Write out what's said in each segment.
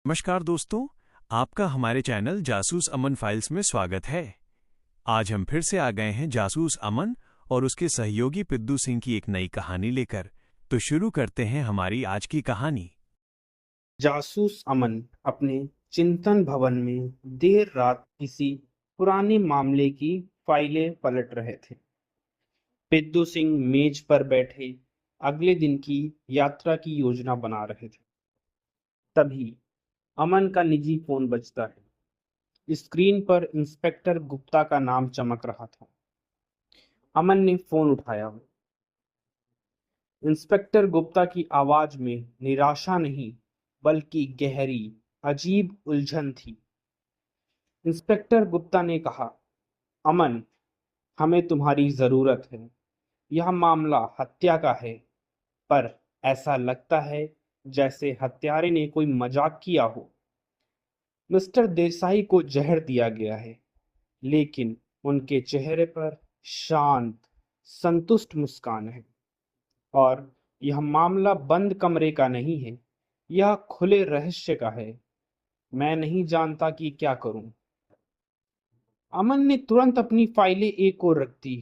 नमस्कार दोस्तों, आपका हमारे चैनल जासूस अमन फाइल्स में स्वागत है। आज हम फिर से आ गए हैं जासूस अमन और उसके सहयोगी पिद्दू सिंह की एक नई कहानी लेकर। तो शुरू करते हैं हमारी आज की कहानी। जासूस अमन अपने चिंतन भवन में देर रात किसी पुराने मामले की फाइलें पलट रहे थे। पिद्दू सिंह मेज पर बैठे अगले दिन की यात्रा की योजना बना रहे थे। तभी अमन का निजी फोन बजता है। स्क्रीन पर इंस्पेक्टर गुप्ता का नाम चमक रहा था। अमन ने फोन उठाया। इंस्पेक्टर गुप्ता की आवाज में निराशा नहीं, बल्कि गहरी, अजीब उलझन थी। इंस्पेक्टर गुप्ता ने कहा, अमन, हमें तुम्हारी जरूरत है। यह मामला हत्या का है, पर ऐसा लगता है जैसे हत्यारे ने कोई मजाक किया हो। मिस्टर देसाई को जहर दिया गया है, लेकिन उनके चेहरे पर शांत, संतुष्ट मुस्कान है। और यह मामला बंद कमरे का नहीं है, यह खुले रहस्य का है। मैं नहीं जानता कि क्या करूं। अमन ने तुरंत अपनी फाइलें एक ओर रख दी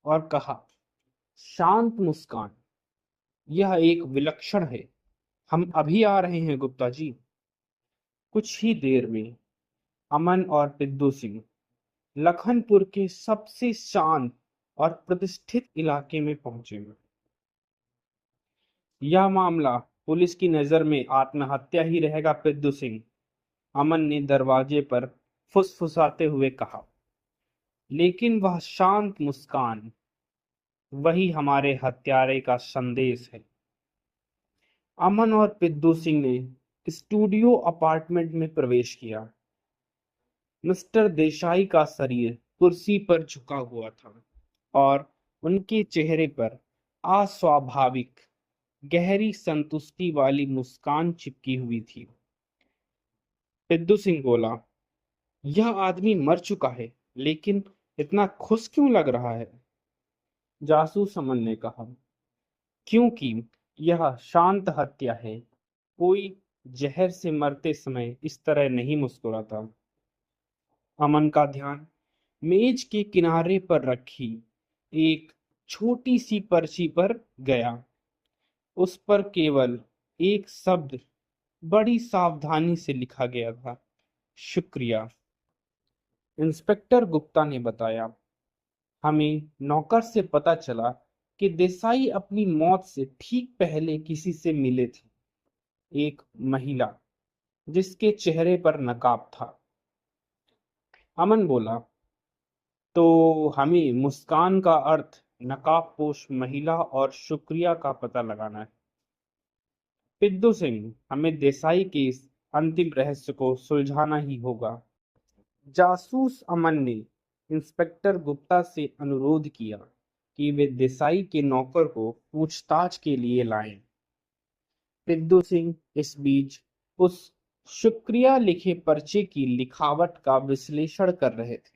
और कहा, शांत मुस्कान, यह एक विलक्षण है। हम अभी आ रहे हैं गुप्ता जी। कुछ ही देर में अमन और पिद्दू सिंह लखनपुर के सबसे शांत और प्रतिष्ठित इलाके में पहुंचे। यह मामला पुलिस की नजर में आत्महत्या ही रहेगा पिद्दू सिंह, अमन ने दरवाजे पर फुसफुसाते हुए कहा। लेकिन वह शांत मुस्कान, वही हमारे हत्यारे का संदेश है। अमन और पिद्दू सिंह ने स्टूडियो अपार्टमेंट में प्रवेश किया। मिस्टर देसाई का शरीर कुर्सी पर झुका हुआ था और उनके चेहरे पर अस्वाभाविक, गहरी संतुष्टि वाली मुस्कान चिपकी हुई थी। पिद्दू सिंह बोला, यह आदमी मर चुका है, लेकिन इतना खुश क्यों लग रहा है? जासूस अमन ने कहा, क्योंकि यह शांत हत्या है। कोई जहर से मरते समय इस तरह नहीं मुस्कुराता। अमन का ध्यान मेज के किनारे पर रखी एक छोटी सी पर्ची पर गया। उस पर केवल एक शब्द बड़ी सावधानी से लिखा गया था, शुक्रिया। इंस्पेक्टर गुप्ता ने बताया, हमें नौकर से पता चला कि देसाई अपनी मौत से ठीक पहले किसी से मिले थे, एक महिला जिसके चेहरे पर नकाब था। अमन बोला, तो हमें मुस्कान का अर्थ, नकाबपोश महिला और शुक्रिया का पता लगाना है। पिद्दू सिंह, हमें देसाई के इस अंतिम रहस्य को सुलझाना ही होगा। जासूस अमन ने इंस्पेक्टर गुप्ता से अनुरोध किया कि वे देसाई के नौकर को पूछताछ के लिए लाएं। पिद्दू सिंह इस बीच उस शुक्रिया लिखे पर्चे की लिखावट का विश्लेषण कर रहे थे।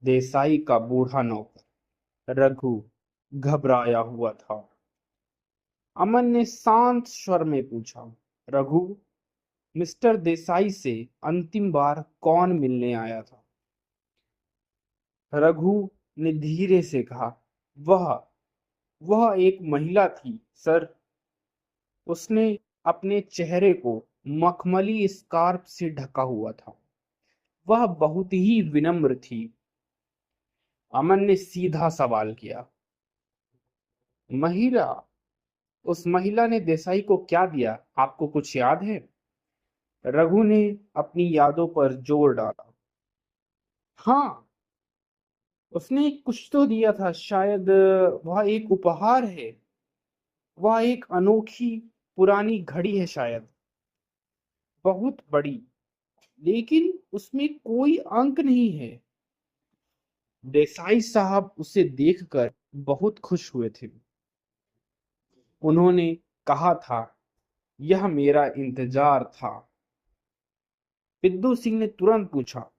देसाई का बूढ़ा नौकर रघु घबराया हुआ था। अमन ने शांत स्वर में पूछा, रघु, मिस्टर देसाई से अंतिम बार कौन मिलने आया था? रघु ने धीरे से कहा, वह वह एक महिला थी सर। उसने अपने चेहरे को मखमली स्कार्फ से ढका हुआ था। वह बहुत ही विनम्र थी। अमन ने सीधा सवाल किया, महिला, उस महिला ने देसाई को क्या दिया, आपको कुछ याद है? रघु ने अपनी यादों पर जोर डाला। हाँ, उसने कुछ तो दिया था, शायद वह एक उपहार है। वह एक अनोखी पुरानी घड़ी है शायद, बहुत बड़ी, लेकिन उसमें कोई अंक नहीं है। देसाई साहब उसे देखकर बहुत खुश हुए थे। उन्होंने कहा था, यह मेरा इंतजार था। पिद्दू सिंह ने तुरंत पूछा,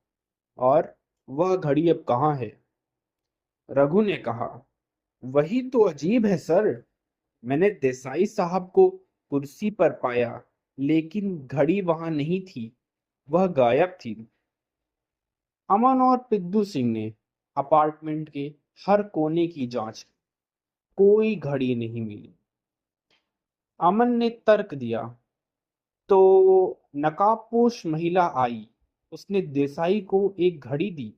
और वह घड़ी अब कहाँ है? रघु ने कहा, वही तो अजीब है सर। मैंने देसाई साहब को कुर्सी पर पाया, लेकिन घड़ी वहां नहीं थी, वह गायब थी। अमन और पिद्दू सिंह ने अपार्टमेंट के हर कोने की जांच की, कोई घड़ी नहीं मिली। अमन ने तर्क दिया, तो नकाबपोश महिला आई, उसने देसाई को एक घड़ी दी।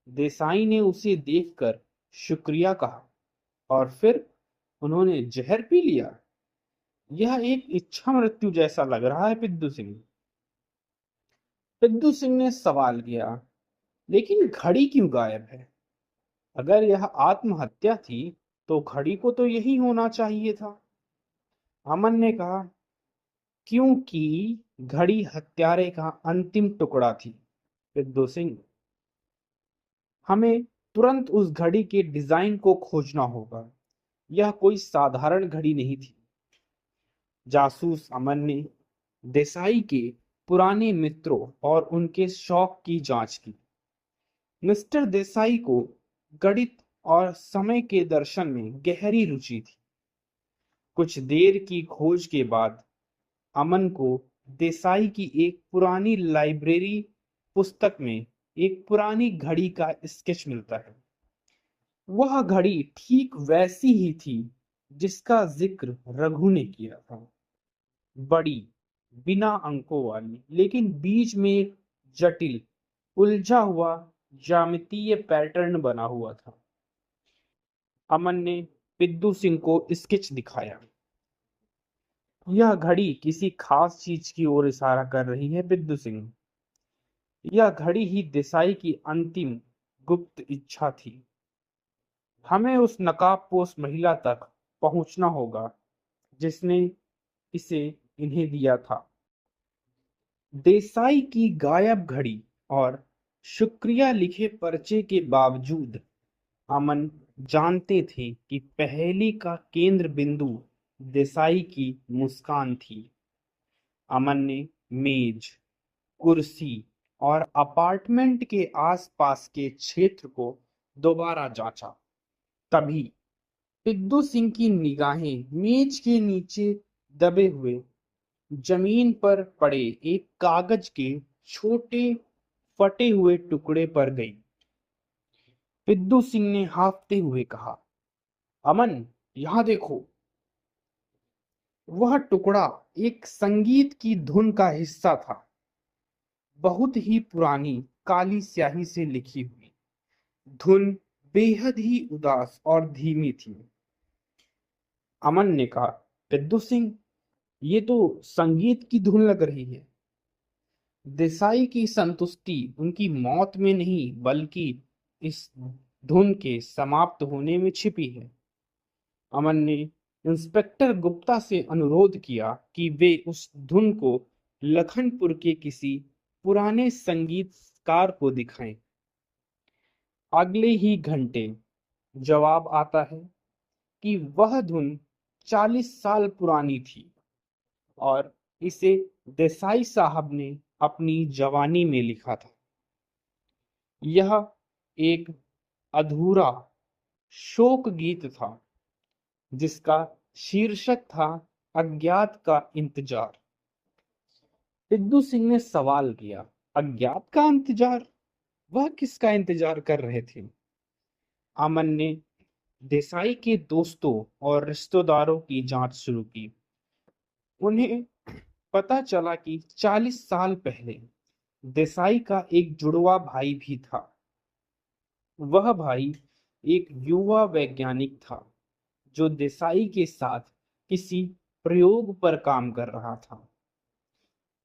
देसाई ने उसे देखकर शुक्रिया कहा और फिर उन्होंने जहर पी लिया। यह एक इच्छा मृत्यु जैसा लग रहा है पिद्दू सिंह। पिद्दू सिंह ने सवाल किया, लेकिन घड़ी क्यों गायब है? अगर यह आत्महत्या थी तो घड़ी को तो यही होना चाहिए था। अमन ने कहा, क्योंकि घड़ी हत्यारे का अंतिम टुकड़ा थी। पिद्दू सिंह, हमें तुरंत उस घड़ी के डिजाइन को खोजना होगा। यह कोई साधारण घड़ी नहीं थी। जासूस अमन ने देसाई के पुराने मित्रों और उनके शौक की जांच की। मिस्टर देसाई को गणित और समय के दर्शन में गहरी रुचि थी। कुछ देर की खोज के बाद अमन को देसाई की एक पुरानी लाइब्रेरी पुस्तक में एक पुरानी घड़ी का स्केच मिलता है। वह घड़ी ठीक वैसी ही थी जिसका जिक्र रघु ने किया था। बड़ी, बिना अंकों वाली, लेकिन बीच में एक जटिल, उलझा हुआ ज्यामितीय पैटर्न बना हुआ था। अमन ने पिद्दू सिंह को स्केच दिखाया। यह घड़ी किसी खास चीज की ओर इशारा कर रही है पिद्दू सिंह। यह घड़ी ही देसाई की अंतिम गुप्त इच्छा थी। हमें उस नकाबपोश महिला तक पहुंचना होगा जिसने इसे इन्हें दिया था। देसाई की गायब घड़ी और शुक्रिया लिखे पर्चे के बावजूद अमन जानते थे कि पहेली का केंद्र बिंदु देसाई की मुस्कान थी। अमन ने मेज, कुर्सी और अपार्टमेंट के आसपास के क्षेत्र को दोबारा जांचा। तभी पिद्दू सिंह की निगाहें मेज के नीचे दबे हुए जमीन पर पड़े एक कागज के छोटे फटे हुए टुकड़े पर गई। पिद्दू सिंह ने हांफते हुए कहा, अमन, यहां देखो। वह टुकड़ा एक संगीत की धुन का हिस्सा था, बहुत ही पुरानी काली स्याही से लिखी हुई। धुन बेहद ही उदास और धीमी थी। अमन ने कहा, पिद्दू सिंह, ये तो संगीत की धुन लग रही है। देसाई की संतुष्टि उनकी मौत में नहीं बल्कि इस धुन के समाप्त होने में छिपी है। अमन ने इंस्पेक्टर गुप्ता से अनुरोध किया कि वे उस धुन को लखनपुर के किसी पुराने संगीतकार को दिखाएं। अगले ही घंटे जवाब आता है कि वह धुन 40 साल पुरानी थी और इसे देसाई साहब ने अपनी जवानी में लिखा था। यह एक अधूरा शोक गीत था जिसका शीर्षक था अज्ञात का इंतजार। पिद्दू सिंह ने सवाल किया, अज्ञात का इंतजार? वह किसका इंतजार कर रहे थे? अमन ने देसाई के दोस्तों और रिश्तेदारों की जांच शुरू की। उन्हें पता चला कि 40 साल पहले देसाई का एक जुड़वा भाई भी था। वह भाई एक युवा वैज्ञानिक था जो देसाई के साथ किसी प्रयोग पर काम कर रहा था।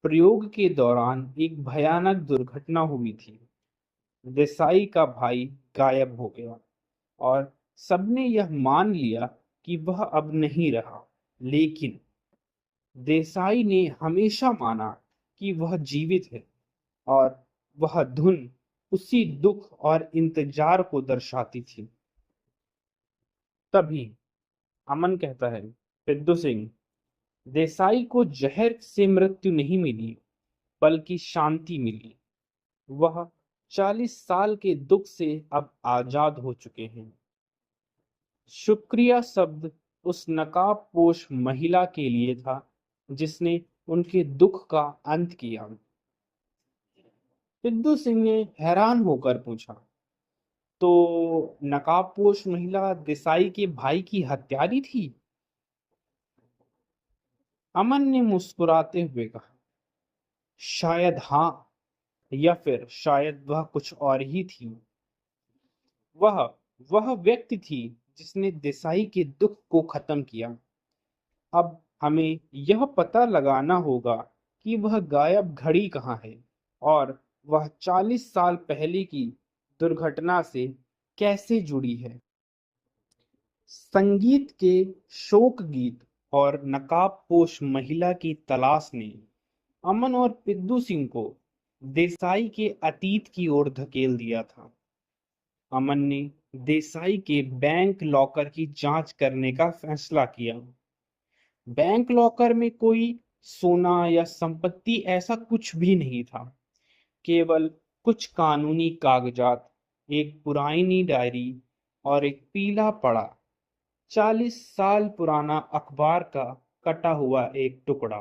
प्रयोग के दौरान एक भयानक दुर्घटना हुई थी। देसाई का भाई गायब हो गया और सबने यह मान लिया कि वह अब नहीं रहा। लेकिन देसाई ने हमेशा माना कि वह जीवित है और वह धुन उसी दुख और इंतजार को दर्शाती थी। तभी अमन कहता है, पिद्दू सिंह, देसाई को जहर से मृत्यु नहीं मिली बल्कि शांति मिली। वह 40 साल के दुख से अब आजाद हो चुके हैं। शुक्रिया शब्द उस नकाबपोश महिला के लिए था जिसने उनके दुख का अंत किया। सिद्धू सिंह ने हैरान होकर पूछा, तो नकाबपोश महिला देसाई के भाई की हत्यारी थी? अमन ने मुस्कुराते हुए कहा, शायद हाँ, या फिर शायद वह कुछ और ही थी। वह वह व्यक्ति थी जिसने देसाई के दुख को खत्म किया। अब हमें यह पता लगाना होगा कि वह गायब घड़ी कहाँ है और वह 40 साल पहले की दुर्घटना से कैसे जुड़ी है। संगीत के शोक गीत और नकाबपोश महिला की तलाश ने अमन और पिद्दू सिंह को देसाई के अतीत की ओर धकेल दिया था। अमन ने देसाई के बैंक लॉकर की जांच करने का फैसला किया। बैंक लॉकर में कोई सोना या संपत्ति ऐसा कुछ भी नहीं था, केवल कुछ कानूनी कागजात, एक पुरानी डायरी और एक पीला पड़ा 40 साल पुराना अखबार का कटा हुआ एक टुकड़ा।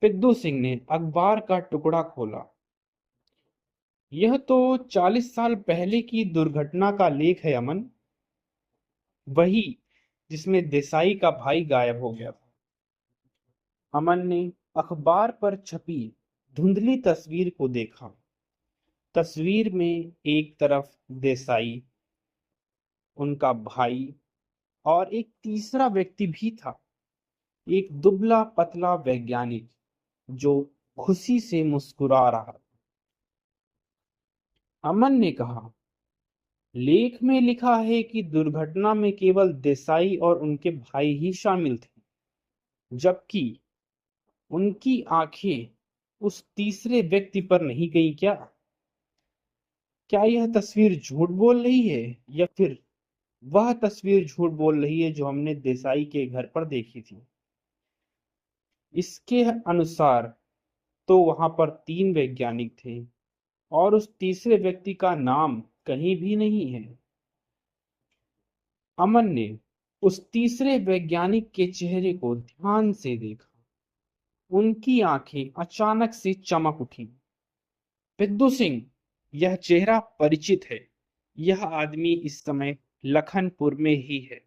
पिद्दू सिंह ने अखबार का टुकड़ा खोला। यह तो 40 साल पहले की दुर्घटना का लेख है अमन, वही जिसमें देसाई का भाई गायब हो गया था। अमन ने अखबार पर छपी धुंधली तस्वीर को देखा। तस्वीर में एक तरफ देसाई, उनका भाई और एक तीसरा व्यक्ति भी था, एक दुबला पतला वैज्ञानिक जो खुशी से मुस्कुरा रहा था। अमन ने कहा, लेख में लिखा है कि दुर्घटना में केवल देसाई और उनके भाई ही शामिल थे, जबकि उनकी आंखें उस तीसरे व्यक्ति पर नहीं गई क्या? क्या यह तस्वीर झूठ बोल रही है या फिर वह तस्वीर झूठ बोल रही है जो हमने देसाई के घर पर देखी थी? इसके अनुसार तो वहां पर 3 वैज्ञानिक थे और उस तीसरे व्यक्ति का नाम कहीं भी नहीं है। अमन ने उस तीसरे वैज्ञानिक के चेहरे को ध्यान से देखा। उनकी आंखें अचानक से चमक उठी। पिद्दू सिंह, यह चेहरा परिचित है। यह आदमी इस समय लखनपुर में ही है।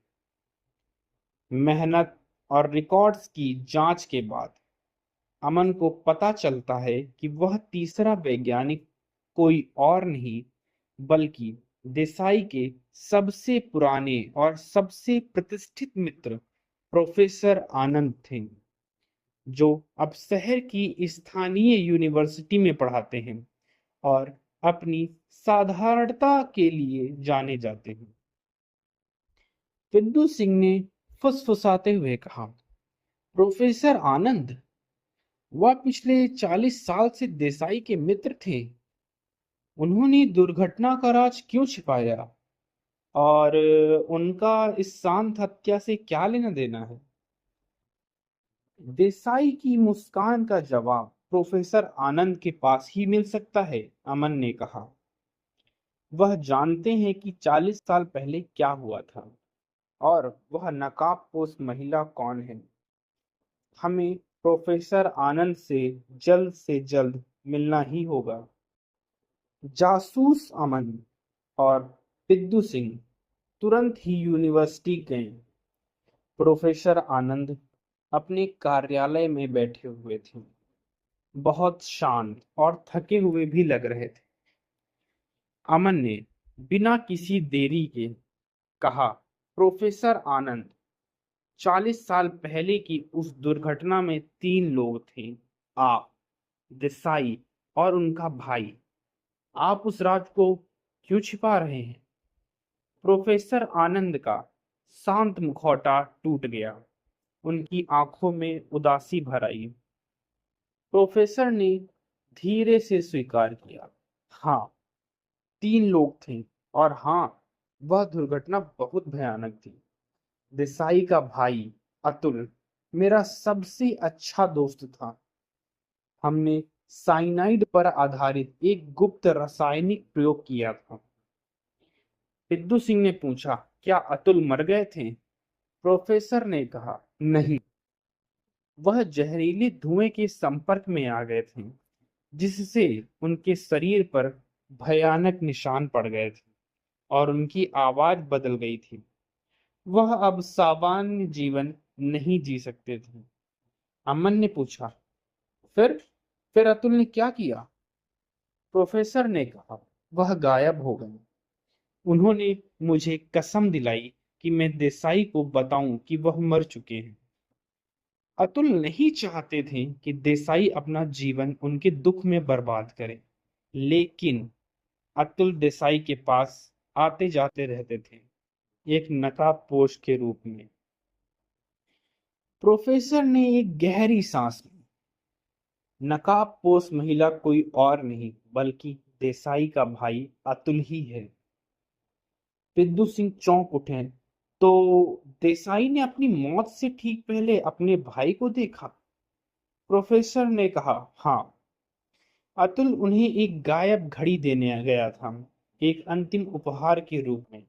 मेहनत और रिकॉर्ड्स की जांच के बाद अमन को पता चलता है कि वह तीसरा वैज्ञानिक कोई और नहीं बल्कि देसाई के सबसे पुराने और सबसे प्रतिष्ठित मित्र प्रोफेसर आनंद थे, जो अब शहर की स्थानीय यूनिवर्सिटी में पढ़ाते हैं और अपनी साधारणता के लिए जाने जाते हैं। पिद्दू सिंह ने फुसफुसाते हुए कहा, प्रोफेसर आनंद? वह पिछले 40 साल से देसाई के मित्र थे। उन्होंने दुर्घटना का राज क्यों छिपाया और उनका इस शांत हत्या से क्या लेना देना है? देसाई की मुस्कान का जवाब प्रोफेसर आनंद के पास ही मिल सकता है, अमन ने कहा। वह जानते हैं कि 40 साल पहले क्या हुआ था और वह नकाबपोश महिला कौन है। हमें प्रोफेसर आनंद से जल्द मिलना ही होगा। जासूस अमन और पिद्दू सिंह तुरंत ही यूनिवर्सिटी गए। प्रोफेसर आनंद अपने कार्यालय में बैठे हुए थे, बहुत शांत और थके हुए भी लग रहे थे। अमन ने बिना किसी देरी के कहा, प्रोफेसर आनंद, 40 साल पहले की उस दुर्घटना में 3 लोग थे, आप, देसाई और उनका भाई। आप उस राज को क्यों छिपा रहे हैं? प्रोफेसर आनंद का शांत मुखौटा टूट गया। उनकी आंखों में उदासी भर आई। प्रोफेसर ने धीरे से स्वीकार किया, हाँ, 3 लोग थे और हाँ, वह दुर्घटना बहुत भयानक थी। देसाई का भाई अतुल मेरा सबसे अच्छा दोस्त था। हमने साइनाइड पर आधारित एक गुप्त रासायनिक प्रयोग किया था। पिद्दू सिंह ने पूछा, क्या अतुल मर गए थे? प्रोफेसर ने कहा, नहीं, वह जहरीले धुएं के संपर्क में आ गए थे, जिससे उनके शरीर पर भयानक निशान पड़ गए थे और उनकी आवाज बदल गई थी। वह अब सामान्य जीवन नहीं जी सकते थे। अमन ने पूछा, फिर फिर अतुल ने क्या किया? प्रोफेसर ने कहा, वह गायब हो गए। उन्होंने मुझे कसम दिलाई कि मैं देसाई को बताऊं कि वह मर चुके हैं। अतुल नहीं चाहते थे कि देसाई अपना जीवन उनके दुख में बर्बाद करे, लेकिन अतुल देसाई के पास आते जाते रहते थे, एक नकाबपोश के रूप में। प्रोफेसर ने एक गहरी सांस ली। नकाबपोश महिला कोई और नहीं बल्कि देसाई का भाई अतुल ही है। पिद्दू सिंह चौंक उठे। तो देसाई ने अपनी मौत से ठीक पहले अपने भाई को देखा? प्रोफेसर ने कहा, हाँ। अतुल उन्हें एक गायब घड़ी देने गया था, एक अंतिम उपहार के रूप में।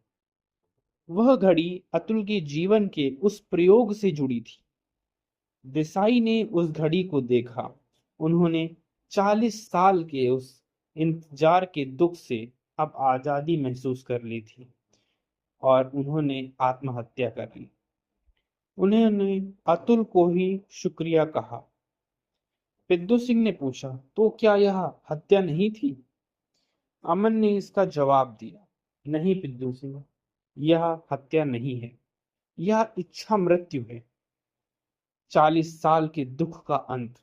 वह घड़ी अतुल के जीवन के उस प्रयोग से जुड़ी थी। देसाई ने उस घड़ी को देखा। उन्होंने 40 साल के उस इंतजार के दुख से अब आजादी महसूस कर ली थी और उन्होंने आत्महत्या कर ली। उन्होंने अतुल को ही शुक्रिया कहा। पिद्दू सिंह ने पूछा, तो क्या यह हत्या नहीं थी? अमन ने इसका जवाब दिया, नहीं पिद्दू सिंह, यह हत्या नहीं है, यह इच्छा मृत्यु है। 40 साल के दुख का अंत।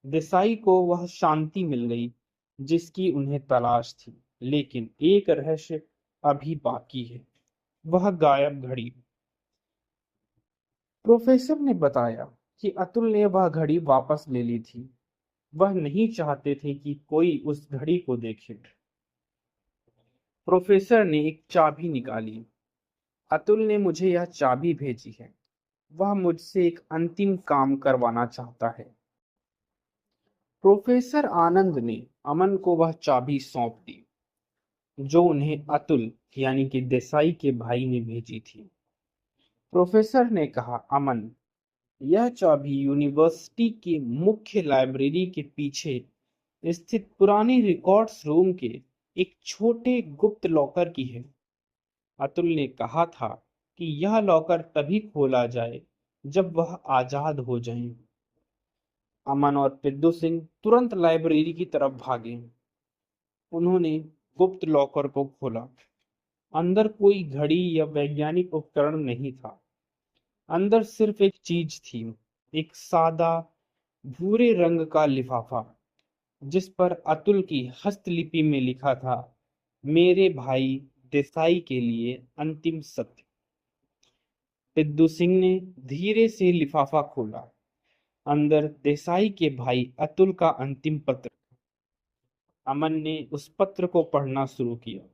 देसाई को वह शांति मिल गई जिसकी उन्हें तलाश थी, लेकिन एक रहस्य अभी बाकी है, वह गायब घड़ी। प्रोफेसर ने बताया कि अतुल ने वह घड़ी वापस ले ली थी। वह नहीं चाहते थे कि कोई उस घड़ी को देखे। प्रोफेसर ने एक चाबी निकाली। अतुल ने मुझे यह चाबी भेजी है। वह मुझसे एक अंतिम काम करवाना चाहता है। प्रोफेसर आनंद ने अमन को वह चाबी सौंप दी, जो उन्हें अतुल यानी कि देसाई के भाई ने भेजी थी। प्रोफेसर ने कहा, अमन, यह चाबी यूनिवर्सिटी के मुख्य लाइब्रेरी के पीछे स्थित पुराने रिकॉर्ड्स रूम के एक छोटे गुप्त लॉकर की है। अतुल ने कहा था कि यह लॉकर तभी खोला जाए जब वह आजाद हो जाएं। अमन और पिद्दू सिंह तुरंत लाइब्रेरी की तरफ भागे। उन्होंने गुप्त लॉकर को खोला। अंदर कोई घड़ी या वैज्ञानिक उपकरण नहीं था। अंदर सिर्फ एक चीज थी, एक सादा भूरे रंग का लिफाफा, जिस पर अतुल की हस्तलिपि में लिखा था, मेरे भाई देसाई के लिए अंतिम सत्य। पिद्दू सिंह ने धीरे से लिफाफा खोला। अंदर देसाई के भाई अतुल का अंतिम पत्र। अमन ने उस पत्र को पढ़ना शुरू किया।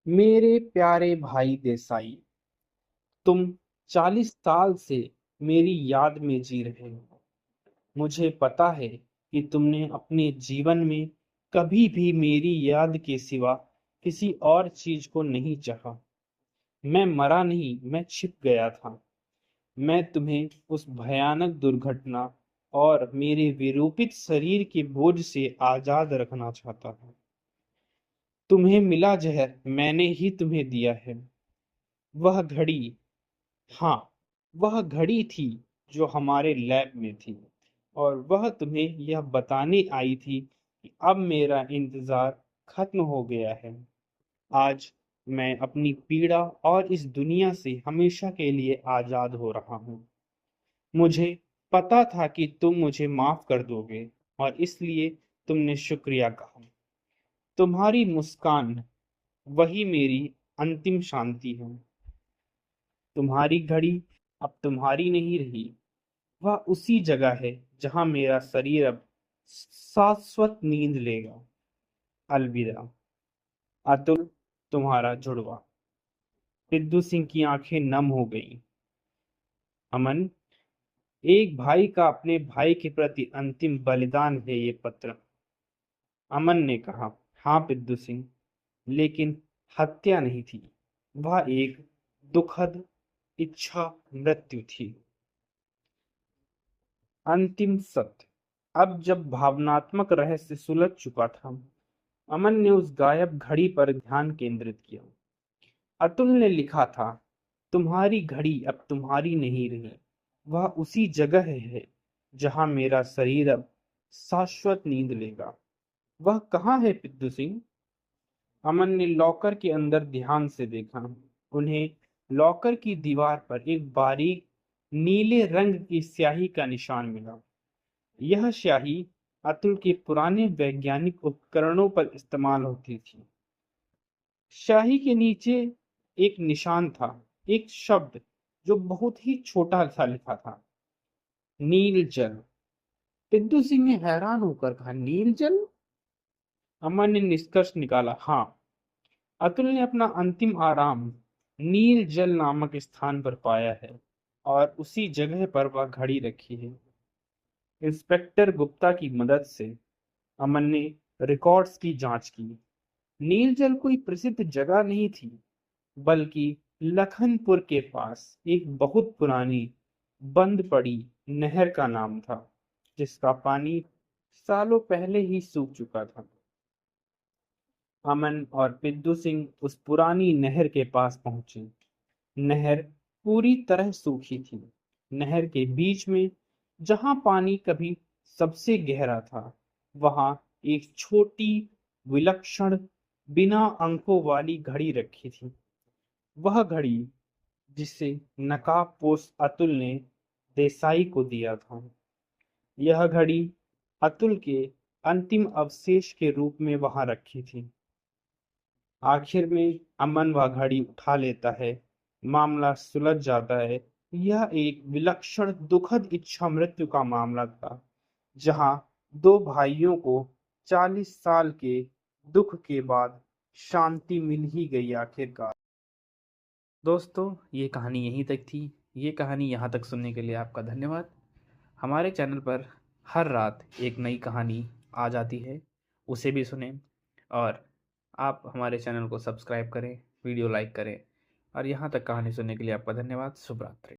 मेरे प्यारे भाई देसाई, तुम 40 साल से मेरी याद में जी रहे हो। मुझे पता है कि तुमने अपने जीवन में कभी भी मेरी याद के सिवा किसी और चीज को नहीं चाहा। मैं मरा नहीं, मैं छिप गया था। मैं तुम्हें उस भयानक दुर्घटना और मेरे विरूपित शरीर के बोझ से आजाद रखना चाहता था। तुम्हें मिला जहर मैंने ही तुम्हें दिया है। वह घड़ी, हाँ, वह घड़ी थी जो हमारे लैब में थी, और वह तुम्हें यह बताने आई थी कि अब मेरा इंतजार खत्म हो गया है। आज मैं अपनी पीड़ा और इस दुनिया से हमेशा के लिए आजाद हो रहा हूँ। मुझे पता था कि तुम मुझे माफ कर दोगे और इसलिए तुमने शुक्रिया कहा। तुम्हारी मुस्कान वही मेरी अंतिम शांति है। तुम्हारी घड़ी अब तुम्हारी नहीं रही, वह उसी जगह है जहां मेरा शरीर अब शाश्वत नींद लेगा। अलविदा, अतुल, तुम्हारा जुड़वा। सिद्धू सिंह की आंखें नम हो गईं। अमन, एक भाई का अपने भाई के प्रति अंतिम बलिदान है ये पत्र। अमन ने कहा, हाँ पिद्दू सिंह, लेकिन हत्या नहीं थी, वह एक दुखद इच्छा मृत्यु थी। अंतिम सत्य। अब जब भावनात्मक रहस्य सुलझ चुका था, अमन ने उस गायब घड़ी पर ध्यान केंद्रित किया। अतुल ने लिखा था, तुम्हारी घड़ी अब तुम्हारी नहीं रही, वह उसी जगह है जहां मेरा शरीर अब शाश्वत नींद लेगा। वह कहाँ है पिद्दू सिंह? अमन ने लॉकर के अंदर ध्यान से देखा। उन्हें लॉकर की दीवार पर एक बारीक नीले रंग की स्याही का निशान मिला। यह स्याही अतुल के पुराने वैज्ञानिक उपकरणों पर इस्तेमाल होती थी। स्याही के नीचे एक निशान था, एक शब्द जो बहुत ही छोटा सा लिखा था, नील जल। पिद्दू सिंह ने हैरान होकर कहा, नील जल? अमन ने निष्कर्ष निकाला, हाँ, अतुल ने अपना अंतिम आराम नील जल नामक स्थान पर पाया है और उसी जगह पर वह घड़ी रखी है। इंस्पेक्टर गुप्ता की मदद से अमन ने रिकॉर्ड्स की जांच की। नील जल कोई प्रसिद्ध जगह नहीं थी, बल्कि लखनपुर के पास एक बहुत पुरानी बंद पड़ी नहर का नाम था, जिसका पानी सालों पहले ही सूख चुका था। अमन और पिद्दू सिंह उस पुरानी नहर के पास पहुंचे। नहर पूरी तरह सूखी थी। नहर के बीच में, जहां पानी कभी सबसे गहरा था, वहां एक छोटी, विलक्षण, बिना अंकों वाली घड़ी रखी थी। वह घड़ी जिसे नकाबपोश अतुल ने देसाई को दिया था। यह घड़ी अतुल के अंतिम अवशेष के रूप में वहां रखी थी। आखिर में अमन वह घड़ी उठा लेता है। मामला सुलझ जाता है। यह एक विलक्षण दुखद इच्छा मृत्यु का मामला था, जहां दो भाइयों को 40 साल के दुख के बाद शांति मिल ही गई आखिरकार। दोस्तों, ये कहानी यहीं तक थी। ये कहानी यहाँ तक सुनने के लिए आपका धन्यवाद। हमारे चैनल पर हर रात एक नई कहानी आ जाती है, उसे भी सुनें। और आप हमारे चैनल को सब्सक्राइब करें, वीडियो लाइक करें। और यहाँ तक कहानी सुनने के लिए आपका धन्यवाद। शुभ रात्रि।